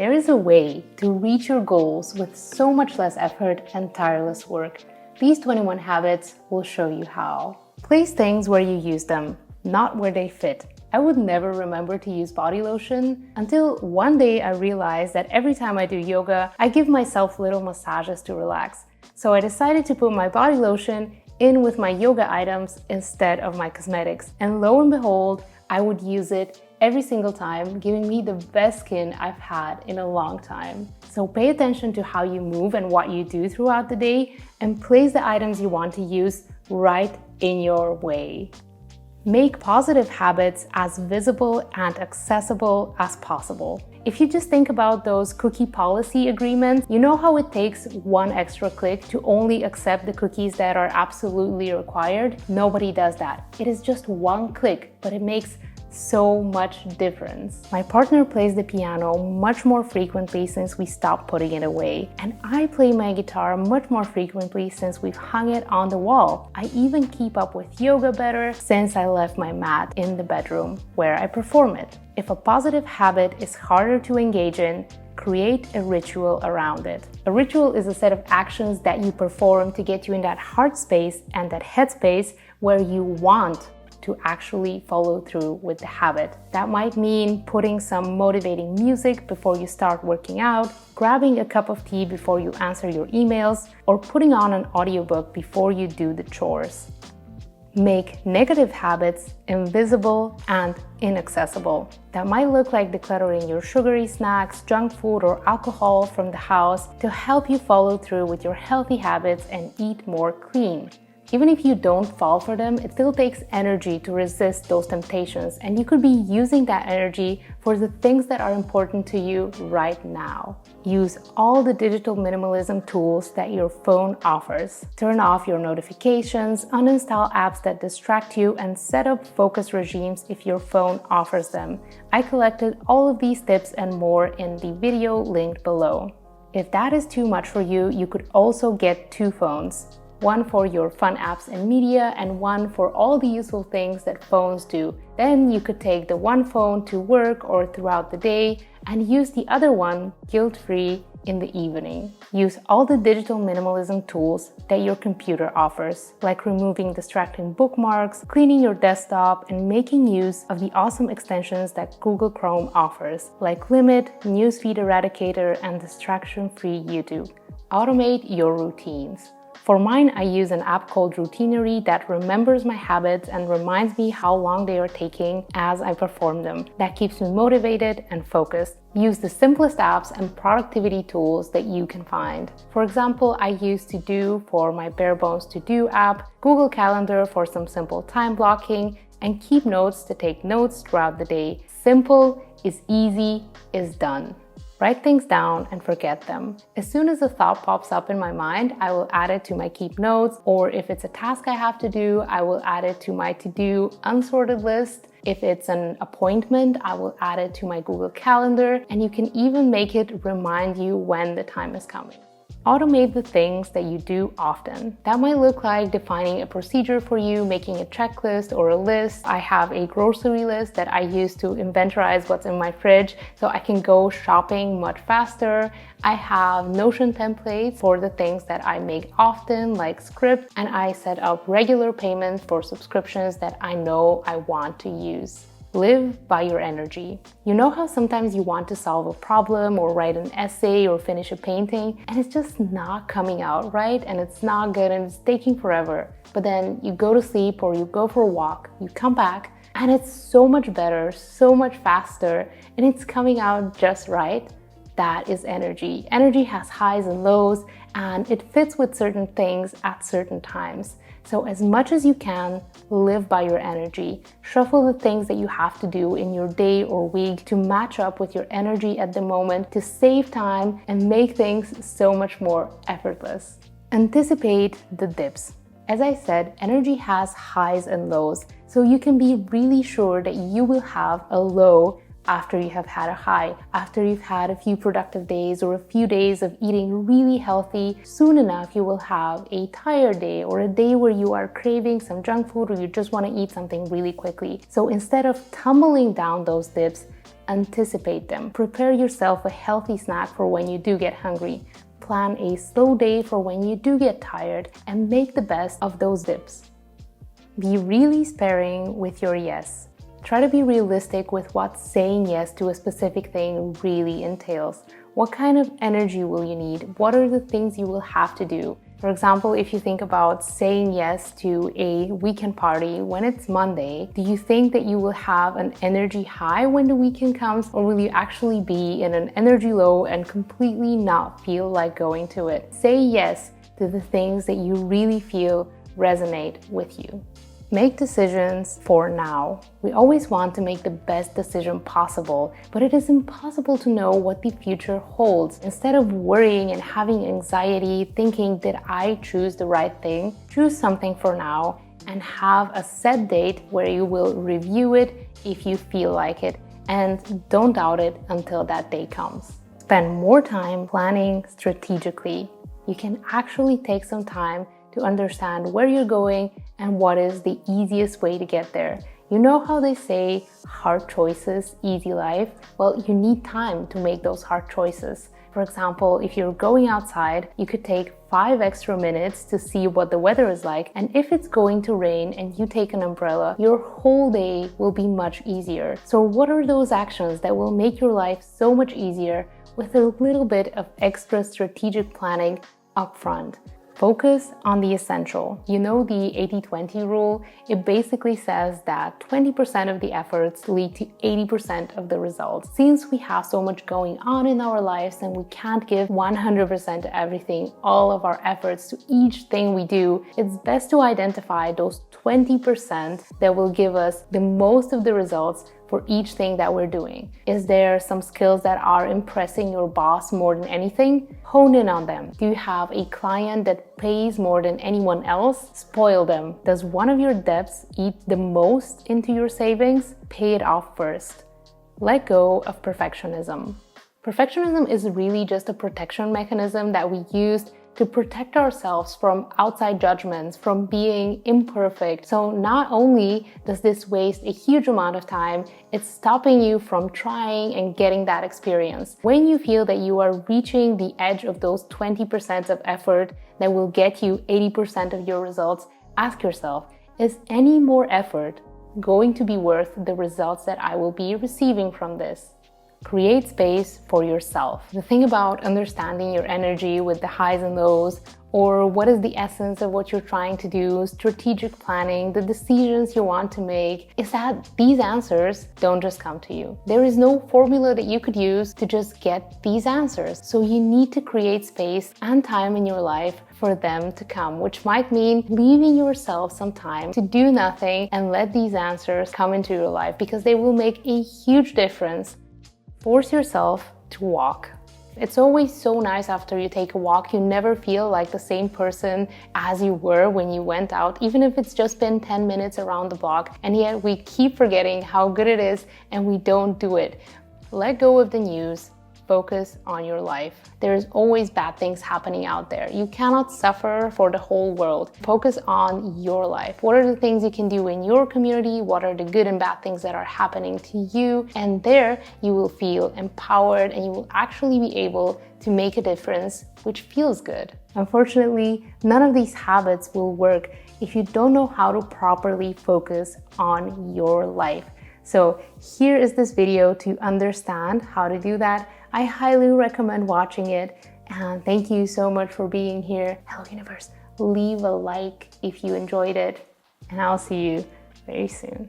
There is a way to reach your goals with so much less effort and tireless work. These 21 habits will show you how. Place things where you use them, not where they fit. I would never remember to use body lotion until one day I realized that every time I do yoga, I give myself little massages to relax. So I decided to put my body lotion in with my yoga items instead of my cosmetics. And lo and behold, I would use it every single time, giving me the best skin I've had in a long time. So pay attention to how you move and what you do throughout the day, and place the items you want to use right in your way. Make positive habits as visible and accessible as possible. If you just think about those cookie policy agreements, you know how it takes one extra click to only accept the cookies that are absolutely required? Nobody does that. It is just one click, but it makes so much difference. My partner plays the piano much more frequently since we stopped putting it away, and I play my guitar much more frequently since we've hung it on the wall. I even keep up with yoga better since I left my mat in the bedroom where I perform it. If a positive habit is harder to engage in, create a ritual around it. A ritual is a set of actions that you perform to get you in that heart space and that head space where you want to actually follow through with the habit. That might mean putting some motivating music before you start working out, grabbing a cup of tea before you answer your emails, or putting on an audiobook before you do the chores. Make negative habits invisible and inaccessible. That might look like decluttering your sugary snacks, junk food, or alcohol from the house to help you follow through with your healthy habits and eat more clean. Even if you don't fall for them, it still takes energy to resist those temptations, and you could be using that energy for the things that are important to you right now. Use all the digital minimalism tools that your phone offers. Turn off your notifications, uninstall apps that distract you, and set up focus regimes if your phone offers them. I collected all of these tips and more in the video linked below. If that is too much for you, you could also get 2 phones. One for your fun apps and media, and one for all the useful things that phones do. Then you could take the one phone to work or throughout the day and use the other one guilt-free in the evening. Use all the digital minimalism tools that your computer offers, like removing distracting bookmarks, cleaning your desktop, and making use of the awesome extensions that Google Chrome offers, like Limit, Newsfeed Eradicator, and distraction-free YouTube. Automate your routines. For mine, I use an app called Routinery that remembers my habits and reminds me how long they are taking as I perform them. That keeps me motivated and focused. Use the simplest apps and productivity tools that you can find. For example, I use To Do for my bare bones To Do app, Google Calendar for some simple time blocking, and Keep Notes to take notes throughout the day. Simple is easy is done. Write things down and forget them. As soon as a thought pops up in my mind, I will add it to my Keep Notes, or if it's a task I have to do, I will add it to my to-do unsorted list. If it's an appointment, I will add it to my Google Calendar, and you can even make it remind you when the time is coming. Automate the things that you do often. That might look like defining a procedure for you, making a checklist or a list. I have a grocery list that I use to inventorize what's in my fridge so I can go shopping much faster. I have Notion templates for the things that I make often, like scripts, and I set up regular payments for subscriptions that I know I want to use. Live by your energy. You know how sometimes you want to solve a problem or write an essay or finish a painting and it's just not coming out right, and it's not good and it's taking forever. But then you go to sleep or you go for a walk, you come back and it's so much better, so much faster, and it's coming out just right. That is energy. Energy has highs and lows, and it fits with certain things at certain times. So as much as you can, live by your energy. Shuffle the things that you have to do in your day or week to match up with your energy at the moment to save time and make things so much more effortless. Anticipate the dips. As I said, energy has highs and lows, so you can be really sure that you will have a low after you have had a high, after you've had a few productive days or a few days of eating really healthy. Soon enough, you will have a tired day or a day where you are craving some junk food or you just want to eat something really quickly. So instead of tumbling down those dips, anticipate them. Prepare yourself a healthy snack for when you do get hungry. Plan a slow day for when you do get tired, and make the best of those dips. Be really sparing with your yes. Try to be realistic with what saying yes to a specific thing really entails. What kind of energy will you need? What are the things you will have to do? For example, if you think about saying yes to a weekend party when it's Monday, do you think that you will have an energy high when the weekend comes, or will you actually be in an energy low and completely not feel like going to it? Say yes to the things that you really feel resonate with you. Make decisions for now. We always want to make the best decision possible, but it is impossible to know what the future holds. Instead of worrying and having anxiety, thinking, did I choose the right thing? Choose something for now and have a set date where you will review it if you feel like it, and don't doubt it until that day comes. Spend more time planning strategically. You can actually take some time to understand where you're going and what is the easiest way to get there. You know how they say, hard choices, easy life? Well, you need time to make those hard choices. For example, if you're going outside, you could take 5 extra minutes to see what the weather is like, and if it's going to rain and you take an umbrella, your whole day will be much easier. So what are those actions that will make your life so much easier with a little bit of extra strategic planning upfront? Focus on the essential. You know the 80-20 rule? It basically says that 20% of the efforts lead to 80% of the results. Since we have so much going on in our lives and we can't give 100% to everything, all of our efforts to each thing we do, it's best to identify those 20% that will give us the most of the results for each thing that we're doing. Is there some skills that are impressing your boss more than anything? Hone in on them. Do you have a client that pays more than anyone else? Spoil them. Does one of your debts eat the most into your savings? Pay it off first. Let go of perfectionism. Perfectionism is really just a protection mechanism that we use to protect ourselves from outside judgments, from being imperfect. So not only does this waste a huge amount of time, it's stopping you from trying and getting that experience. When you feel that you are reaching the edge of those 20% of effort that will get you 80% of your results, ask yourself, is any more effort going to be worth the results that I will be receiving from this? Create space for yourself. The thing about understanding your energy with the highs and lows, or what is the essence of what you're trying to do, strategic planning, the decisions you want to make, is that these answers don't just come to you. There is no formula that you could use to just get these answers. So you need to create space and time in your life for them to come, which might mean leaving yourself some time to do nothing and let these answers come into your life, because they will make a huge difference. Force yourself to walk. It's always so nice after you take a walk. You never feel like the same person as you were when you went out, even if it's just been 10 minutes around the block. And yet we keep forgetting how good it is and we don't do it. Let go of the news. Focus on your life. There's always bad things happening out there. You cannot suffer for the whole world. Focus on your life. What are the things you can do in your community? What are the good and bad things that are happening to you? And there you will feel empowered and you will actually be able to make a difference, which feels good. Unfortunately, none of these habits will work if you don't know how to properly focus on your life. So here is this video to understand how to do that. I highly recommend watching it, and thank you so much for being here. Hello Universe, leave a like if you enjoyed it, and I'll see you very soon.